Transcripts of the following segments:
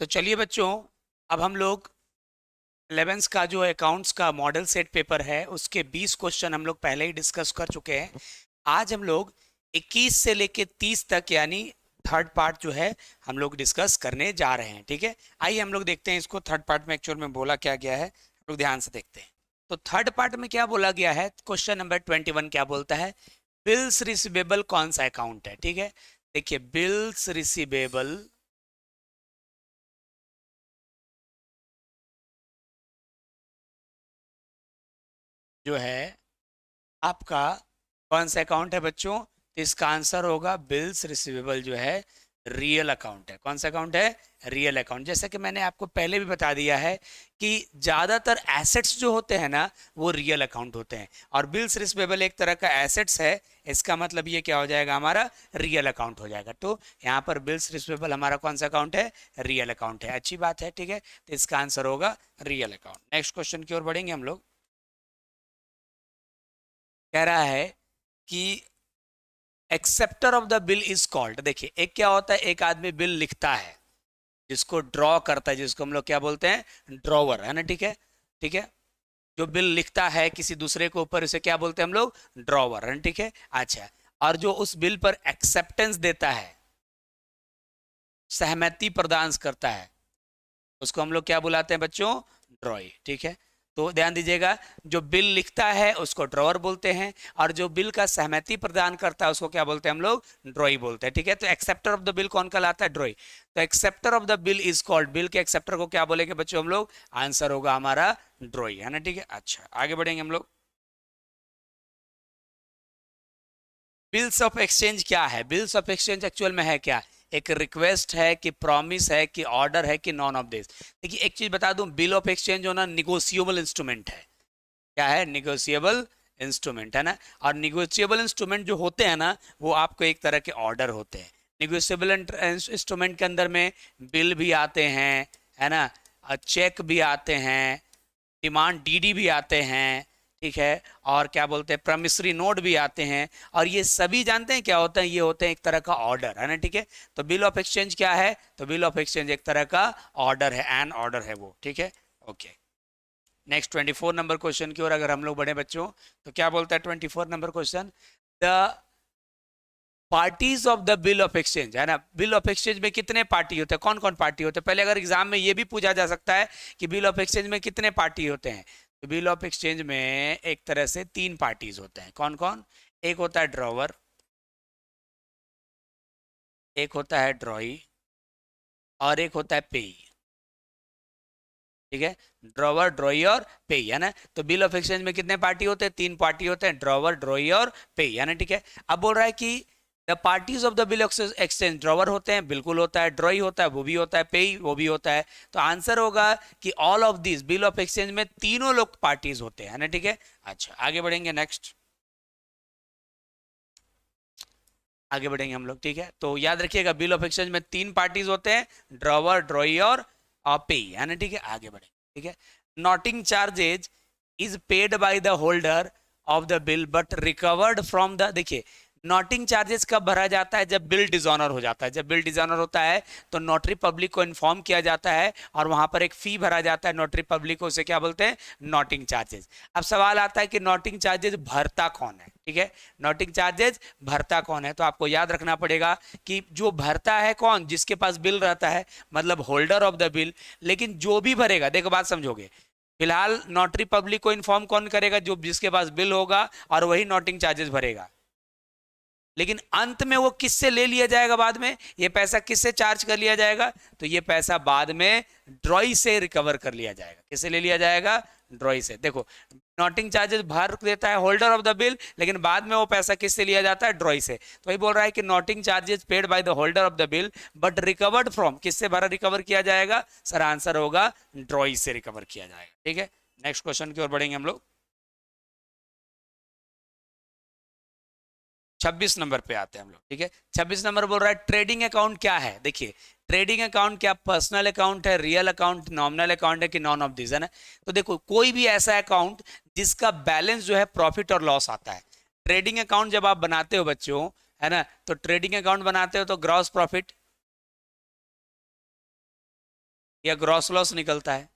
तो चलिए बच्चों, अब हम लोग 11th का जो अकाउंट्स का मॉडल सेट पेपर है उसके 20 क्वेश्चन हम लोग पहले ही डिस्कस कर चुके हैं। आज हम लोग 21 से लेके 30 तक यानी थर्ड पार्ट जो है हम लोग डिस्कस करने जा रहे हैं। ठीक है, आइए हम लोग देखते हैं इसको। थर्ड पार्ट में एक्चुअल में बोला क्या गया है, हम लोग ध्यान से देखते हैं। तो थर्ड पार्ट में क्या बोला गया है, क्वेश्चन नंबर 21 क्या बोलता है, बिल्स रिसीवेबल कौन सा अकाउंट है। ठीक है, देखिए बिल्स रिसीवेबल जो है आपका कौन सा अकाउंट है बच्चों। तो इसका आंसर होगा बिल्स रिसीवेबल जो है रियल अकाउंट है। कौन सा अकाउंट है, रियल अकाउंट। जैसा कि मैंने आपको पहले भी बता दिया है कि ज्यादातर एसेट्स जो होते हैं ना वो रियल अकाउंट होते हैं, और बिल्स रिसीवेबल एक तरह का एसेट्स है। इसका मतलब ये क्या हो जाएगा, हमारा रियल अकाउंट हो जाएगा। तो यहाँ पर बिल्स रिसीवेबल हमारा कौन सा अकाउंट है, रियल अकाउंट है। अच्छी बात है, ठीक है, तो इसका आंसर होगा रियल अकाउंट। नेक्स्ट क्वेश्चन की ओर बढ़ेंगे हम लोग। कह रहा है कि acceptor of the bill is called. देखिए एक क्या होता है, एक आदमी बिल लिखता है जिसको ड्रॉ करता है, जिसको हम लोग क्या बोलते हैं, ड्रॉवर, है ना। ठीक है, ठीक है, जो बिल लिखता है किसी दूसरे के ऊपर उसे क्या बोलते हैं हम लोग, ड्रॉवर, है ना। ठीक है, अच्छा, और जो उस बिल पर एक्सेप्टेंस देता है, सहमति प्रदान करता है, उसको हम लोग क्या बुलाते हैं बच्चों, ड्रॉई। ठीक है, तो ध्यान दीजिएगा, जो बिल लिखता है उसको ड्रॉवर बोलते हैं, और जो बिल का सहमति प्रदान करता है उसको क्या बोलते हैं हम लोग, ड्रॉई बोलते हैं। ठीक है, तो एक्सेप्टर ऑफ द बिल कौन कहलाता है, ड्रॉई। तो acceptor of the bill is called, bill के एक्सेप्टर को क्या बोलेंगे बच्चों हम लोग, आंसर होगा हमारा ड्रॉई, है ना। ठीक है, अच्छा आगे बढ़ेंगे हम लोग। बिल्स ऑफ एक्सचेंज क्या है, बिल्स ऑफ एक्सचेंज एक्चुअल में है क्या, एक रिक्वेस्ट है कि प्रॉमिस है कि ऑर्डर है कि नॉन ऑफ दिस। देखिए एक चीज बता दूं, बिल ऑफ एक्सचेंज होना निगोशिएबल इंस्ट्रूमेंट है। क्या है, निगोशिएबल इंस्ट्रूमेंट, है ना। और निगोशिएबल इंस्ट्रूमेंट जो होते हैं ना वो आपको एक तरह के ऑर्डर होते हैं। निगोशिएबल इंस्ट्रूमेंट के अंदर में बिल भी आते हैं, है ना, चेक भी आते हैं, डिमांड डीडी भी आते हैं, ठीक है, और क्या बोलते हैं, प्रमिसरी नोट भी आते हैं। और ये सभी जानते हैं क्या होते हैं, ये होते हैं एक तरह का ऑर्डर, है ना। ठीक है, तो बिल ऑफ एक्सचेंज क्या है, तो बिल ऑफ एक्सचेंज एक तरह का ऑर्डर है, एन ऑर्डर है वो। ठीक है, ओके। नेक्स्ट 24 नंबर क्वेश्चन की ओर अगर हम लोग बढ़े बच्चों, तो क्या बोलता है 24 number question, the parties of the bill of exchange, है ना। बिल ऑफ एक्सचेंज में कितने पार्टी होते हैं, कौन कौन पार्टी होते हैं। पहले अगर एग्जाम में ये भी पूछा जा सकता है कि बिल ऑफ एक्सचेंज में कितने पार्टी होते हैं, तो बिल ऑफ एक्सचेंज में एक तरह से 3 पार्टीज होते हैं। कौन कौन, एक होता है ड्रॉवर, एक होता है ड्रॉई, और एक होता है पेई। ठीक है, ड्रॉवर, ड्रॉई और पेई, है ना। तो बिल ऑफ एक्सचेंज में कितने पार्टी होते हैं, 3 पार्टी होते हैं, ड्रॉवर, ड्रॉई और पेई, है ना। ठीक है, अब बोल रहा है कि the parties of the bill exchange, drawer होते हैं, बिल्कुल होता है, ड्रॉई होता है, वो भी होता है, पेई वो भी होता है। तो आंसर होगा कि all of this, bill of exchange में तीनों लोग पार्टीज होते हैं, है ना। ठीक है, अच्छा आगे बढ़ेंगे, नेक्स्ट आगे बढ़ेंगे हम लोग। ठीक है, तो याद रखिएगा बिल ऑफ एक्सचेंज में 3 पार्टीज होते हैं, ड्रॉवर, ड्रॉई और पेई, है ना। ठीक है, आगे बढ़ेंगे। ठीक है, noting charges is paid by the holder of the bill but recovered from the, देखिए नोटिंग चार्जेस कब भरा जाता है, जब बिल डिजॉनर हो जाता है। जब बिल डिजॉनर होता है तो नोटरी पब्लिक को इन्फॉर्म किया जाता है और वहां पर एक फी भरा जाता है नोटरी पब्लिक को, उसे क्या बोलते हैं, नोटिंग चार्जेस। अब सवाल आता है कि नोटिंग चार्जेस भरता कौन है। ठीक है, नोटिंग चार्जेस भरता कौन है, तो आपको याद रखना पड़ेगा कि जो भरता है कौन, जिसके पास बिल रहता है, मतलब होल्डर ऑफ द बिल। लेकिन जो भी भरेगा, देखो बात समझोगे, फिलहाल नोटरी पब्लिक को इन्फॉर्म कौन करेगा, जो जिसके पास बिल होगा, और वही नोटिंग चार्जेस भरेगा। लेकिन अंत में वो किससे ले लिया जाएगा, बाद में ये पैसा किससे चार्ज कर लिया जाएगा, तो ये पैसा बाद में ड्रॉई से रिकवर कर लिया जाएगा। किससे ले लिया जाएगा, ड्रॉई से। देखो नोटिंग चार्जेस भर देता है होल्डर ऑफ द बिल, लेकिन बाद में वो पैसा किससे लिया जाता है, ड्रॉई से। तो वही बोल रहा है कि noting charges paid by the holder of the bill but recovered from, किससे भरा रिकवर किया जाएगा, सर आंसर होगा ड्रॉई से रिकवर किया जाएगा। ठीक है, नेक्स्ट क्वेश्चन की ओर बढ़ेंगे हम लोग। 26 नंबर पे आते हैं हम लोग। ठीक है, 26 नंबर बोल रहा है ट्रेडिंग अकाउंट क्या है। देखिए ट्रेडिंग अकाउंट क्या पर्सनल अकाउंट है, रियल अकाउंट, नॉमिनल अकाउंट है कि नॉन ऑफ दिस, है ना। तो देखो कोई भी ऐसा अकाउंट जिसका बैलेंस जो है प्रॉफिट और लॉस आता है। ट्रेडिंग अकाउंट जब आप बनाते हो बच्चों, है ना, तो ट्रेडिंग अकाउंट बनाते हो तो ग्रॉस प्रॉफिट, या ग्रॉस लॉस निकलता है।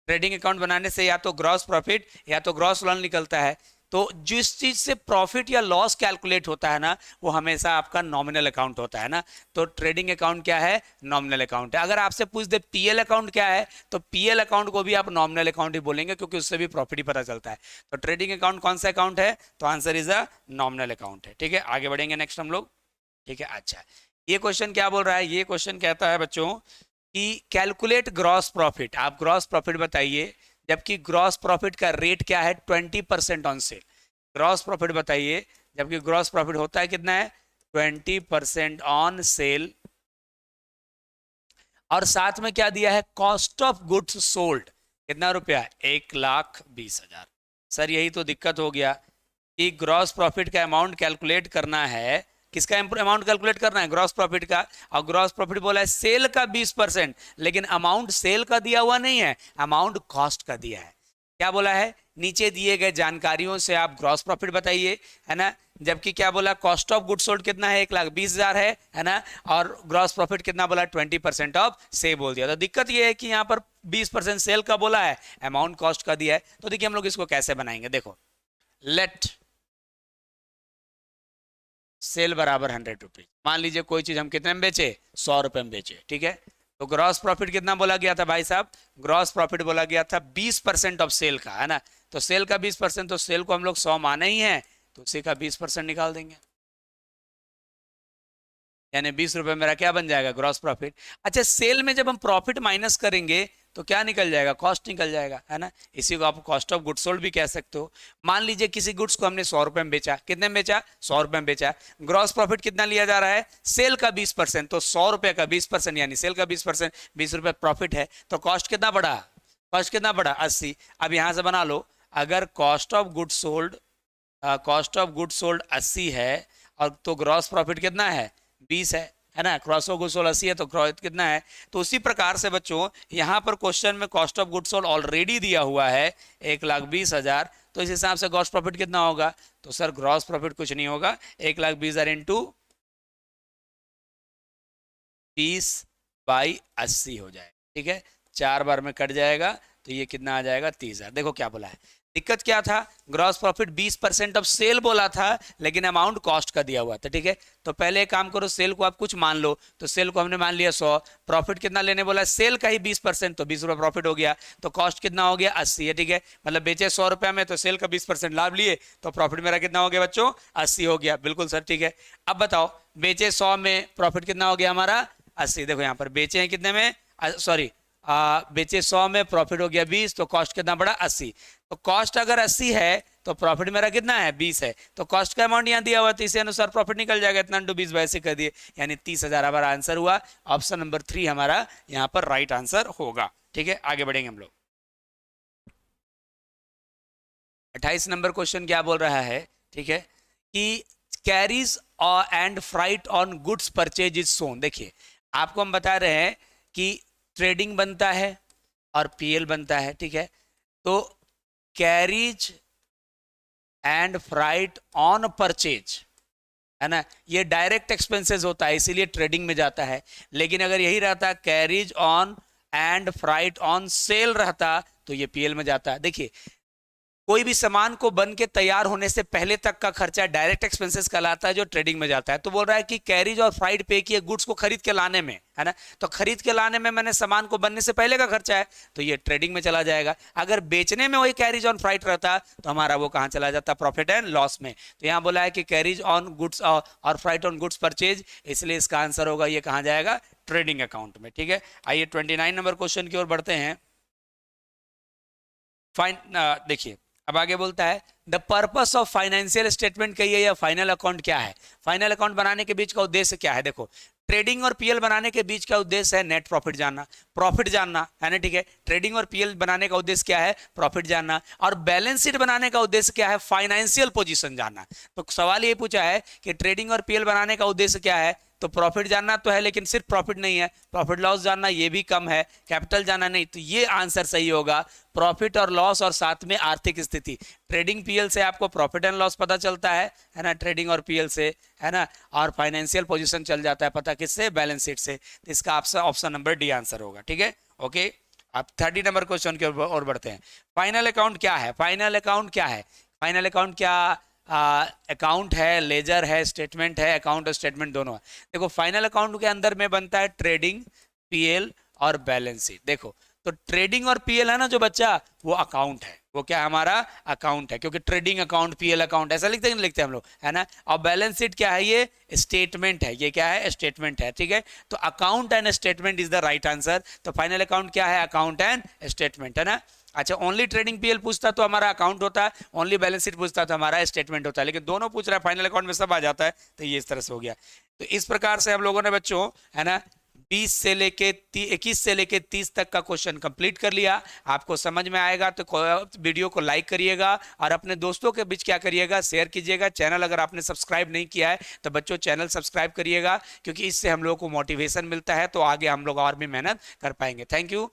ट्रेडिंग अकाउंट बनाने से या तो ग्रॉस प्रॉफिट या तो ग्रॉस लॉस निकलता है। तो जिस चीज से प्रॉफिट या लॉस कैलकुलेट होता है ना, वो हमेशा आपका नॉमिनल अकाउंट होता है ना। तो ट्रेडिंग अकाउंट क्या है? नॉमिनल अकाउंट है। अगर आपसे पूछ दे पीएल अकाउंट क्या है, तो पीएल अकाउंट को भी आप नॉमिनल अकाउंट ही बोलेंगे, क्योंकि उससे भी प्रॉफिट ही पता चलता है। तो ट्रेडिंग अकाउंट कौन सा अकाउंट है? तो answer is a nominal account है। ठीक है, आगे बढ़ेंगे नेक्स्ट हम लोग। ठीक है, अच्छा, ये क्वेश्चन क्या बोल रहा है? ये क्वेश्चन कहता है बच्चों कि कैलकुलेट ग्रॉस प्रॉफिट। आप ग्रॉस प्रॉफिट बताइए, जबकि ग्रॉस प्रॉफिट का रेट क्या है? 20% ऑन सेल। ग्रॉस प्रॉफिट बताइए, जबकि ग्रॉस प्रॉफिट होता है कितना है? 20% ऑन सेल। और साथ में क्या दिया है? कॉस्ट ऑफ गुड्स सोल्ड कितना रुपया? 1,20,000। सर यही तो दिक्कत हो गया कि ग्रॉस प्रॉफिट का अमाउंट कैलकुलेट करना है। किसका अमाउंट कैलकुलेट करना है? ग्रॉस प्रॉफिट का। और ग्रॉस प्रॉफिट बोला है सेल का 20%, लेकिन अमाउंट सेल का दिया हुआ नहीं है, अमाउंट कॉस्ट का दिया है। क्या बोला है? नीचे दिए गए जानकारियों से आप ग्रॉस प्रॉफिट बताइए, है ना। जबकि क्या बोला? कॉस्ट ऑफ गुड सोल्ड कितना है? 1,20,000 है ना। और ग्रॉस प्रॉफिट कितना बोला? 20% ऑफ से बोल दिया। तो दिक्कत ये है कि यहाँ पर 20% सेल का बोला है, अमाउंट कॉस्ट का दिया है। तो देखिए हम लोग इसको कैसे बनाएंगे, देखो। लेट सेल बराबर 100 रुपीज। मान लीजिए कोई चीज हम कितने में बेचे? 100 रुपए में बेचे। ठीक है, तो ग्रॉस प्रॉफिट कितना बोला गया था भाई साहब? ग्रॉस प्रॉफिट बोला गया था 20% ऑफ सेल का, है ना। तो सेल का 20%, तो सेल को हम लोग 100 माने ही है, तो उसी का 20% निकाल देंगे। यानी 20 रुपए मेरा क्या बन जाएगा? Gross profit. अच्छा, सेल में जब हम प्रॉफिट माइनस करेंगे तो क्या निकल जाएगा? कॉस्ट निकल जाएगा, है ना। इसी को आप कॉस्ट ऑफ गुड्स सोल्ड भी कह सकते हो। मान लीजिए किसी गुड्स को हमने 100 रुपए में बेचा। कितने में बेचा? 100 रुपए में बेचा। ग्रॉस प्रॉफिट कितना लिया जा रहा है? सेल का 20%। तो 100 रुपए का 20% यानी सेल का 20%, 20 रुपए प्रॉफिट है। तो कॉस्ट कितना बढ़ा? कॉस्ट कितना बढ़ा? 80। अब यहां से बना लो, अगर कॉस्ट ऑफ गुड सोल्ड 80 है, और तो ग्रॉस प्रॉफिट कितना है? 20 है ना। कॉस्ट ऑफ गुड सोल्ड 80 है, तो ग्रॉस कितना है? तो उसी प्रकार से बच्चों यहाँ पर क्वेश्चन में cost of good sold already दिया हुआ है 1,20,000। तो इस हिसाब से ग्रॉस प्रॉफिट कितना होगा? तो सर ग्रॉस प्रॉफिट कुछ नहीं होगा, 1,20,000 इंटू 20/80 हो जाएगा। ठीक है, 4 बार में कट जाएगा, तो ये कितना आ जाएगा? 30,000। देखो क्या बोला है, दिक्कत क्या था? ग्रॉस प्रॉफिट 20% ऑफ सेल बोला था, लेकिन अमाउंट कॉस्ट का दिया हुआ था। ठीक है, तो पहले एक काम करो, सेल को आप कुछ मान लो। तो सेल को हमने मान लिया 100। प्रॉफिट कितना लेने बोला? सेल का ही 20%, तो 20 रुपये प्रॉफिट हो गया। तो कॉस्ट कितना हो गया? 80 है। ठीक है, मतलब बेचे 100 रुपये में, तो सेल का 20% लाभ लिए, तो प्रॉफिट मेरा कितना हो गया बच्चों? 80 हो गया। बिल्कुल सर, ठीक है। अब बताओ, बेचे 100 में, प्रॉफिट कितना हो गया हमारा? 80। देखो यहाँ पर बेचे हैं कितने में? सॉरी, बेचे 100 में, प्रॉफिट हो गया 20, तो कॉस्ट कितना बढ़ा? 80। तो कॉस्ट अगर 80 है तो प्रॉफिट मेरा कितना है? 20 है। तो कॉस्ट का अमाउंट यहाँ दिया हुआ, तो इसी अनुसार प्रॉफिट निकल जाएगा, इतना इंटू 20 ऐसे कर दिए, यानी 30,000 हमारा आंसर हुआ। ऑप्शन नंबर 3 हमारा यहाँ पर राइट आंसर होगा। ठीक है, आगे बढ़ेंगे हम लोग। 28 नंबर क्वेश्चन क्या बोल रहा है? ठीक है, कि carriage and freight on goods purchase is shown. देखिए, आपको हम बता रहे हैं कि ट्रेडिंग बनता है और पीएल बनता है। ठीक है, तो carriage and freight on purchase, है ना, ये डायरेक्ट एक्सपेंसेस होता है, इसीलिए ट्रेडिंग में जाता है। लेकिन अगर यही रहता carriage on and freight on sale रहता, तो ये पीएल में जाता है। देखिए, कोई भी सामान को बन के तैयार होने से पहले तक का खर्चा डायरेक्ट एक्सपेंसेस कहलाता है, जो ट्रेडिंग में जाता है। तो बोल रहा है कि कैरीज और फ्राइट पे किए गुड्स को खरीद के लाने में, है ना। तो खरीद के लाने में मैंने सामान को बनने से पहले का खर्चा है, तो ये ट्रेडिंग में चला जाएगा। अगर बेचने में वही कैरीज ऑन फ्राइट रहता, तो हमारा वो कहाँ चला जाता? प्रॉफिट एंड लॉस में। तो यहाँ बोला है कि कैरीज ऑन गुड्स और फ्राइट ऑन गुड्स परचेज, इसलिए इसका आंसर होगा ये कहाँ जाएगा? ट्रेडिंग अकाउंट में। ठीक है, आइए 29 नंबर क्वेश्चन की ओर बढ़ते हैं। फाइन, देखिए अब आगे बोलता है the purpose of financial statement कहिए या फाइनल अकाउंट क्या है? फाइनल अकाउंट बनाने के बीच का उद्देश्य क्या है? देखो, ट्रेडिंग और पीएल बनाने के बीच का उद्देश्य है नेट प्रॉफिट जानना, प्रॉफिट जानना, है ना। ठीक है, ट्रेडिंग और पीएल बनाने का उद्देश्य क्या है? प्रॉफिट जानना। और बैलेंस शीट बनाने का उद्देश्य क्या है? फाइनेंशियल पोजीशन जानना। तो सवाल ये पूछा है कि ट्रेडिंग और पीएल बनाने का उद्देश्य क्या है? तो प्रॉफिट जानना तो है, लेकिन सिर्फ प्रॉफिट नहीं है, प्रॉफिट लॉस जानना ये भी कम है, कैपिटल जानना नहीं, तो ये आंसर सही होगा प्रॉफिट और लॉस और साथ में आर्थिक स्थिति। ट्रेडिंग पीएल से आपको प्रॉफिट एंड लॉस पता चलता है ना, ट्रेडिंग और पीएल से, है ना, और फाइनेंशियल पोजीशन चल जाता है पता किससे, बैलेंस शीट से। तो इसका आपका ऑप्शन नंबर डी आंसर होगा, ठीक है, ओके। अब 30 नंबर क्वेश्चन की ओर बढ़ते हैं। फाइनल अकाउंट क्या है? फाइनल अकाउंट क्या है? फाइनल अकाउंट क्या अकाउंट है, लेजर है, स्टेटमेंट है, अकाउंट और स्टेटमेंट दोनों है। देखो फाइनल अकाउंट के अंदर में बनता है ट्रेडिंग, पीएल और बैलेंस शीट। देखो तो ट्रेडिंग और पीएल है ना जो बच्चा, वो अकाउंट है, वो क्या हमारा अकाउंट है, क्योंकि ट्रेडिंग अकाउंट, पीएल अकाउंट ऐसा लिखते हैं, लिखते हैं हम लोग, है ना। और बैलेंस शीट क्या है? ये स्टेटमेंट है, ये क्या है? स्टेटमेंट है, ठीक है। तो account and statement is the right answer. तो फाइनल अकाउंट क्या है? अकाउंट एंड स्टेटमेंट, है ना। अच्छा, ओनली ट्रेडिंग पीएल पूछता तो हमारा अकाउंट होता है, ओनली बैलेंस शीट पूछता तो हमारा स्टेटमेंट होता है, लेकिन दोनों पूछ रहा है, फाइनल अकाउंट में सब आ जाता है, तो ये इस तरह से हो गया। तो इस प्रकार से हम लोगों ने बच्चों, है ना, 20 से लेके 21 से लेके 30 तक का क्वेश्चन कंप्लीट कर लिया। आपको समझ में आएगा तो वीडियो को लाइक करिएगा और अपने दोस्तों के बीच क्या करिएगा, शेयर कीजिएगा। चैनल अगर आपने सब्सक्राइब नहीं किया है तो बच्चों चैनल सब्सक्राइब करिएगा, क्योंकि इससे हम लोगों को मोटिवेशन मिलता है, तो आगे हम लोग और भी मेहनत कर पाएंगे। Thank you.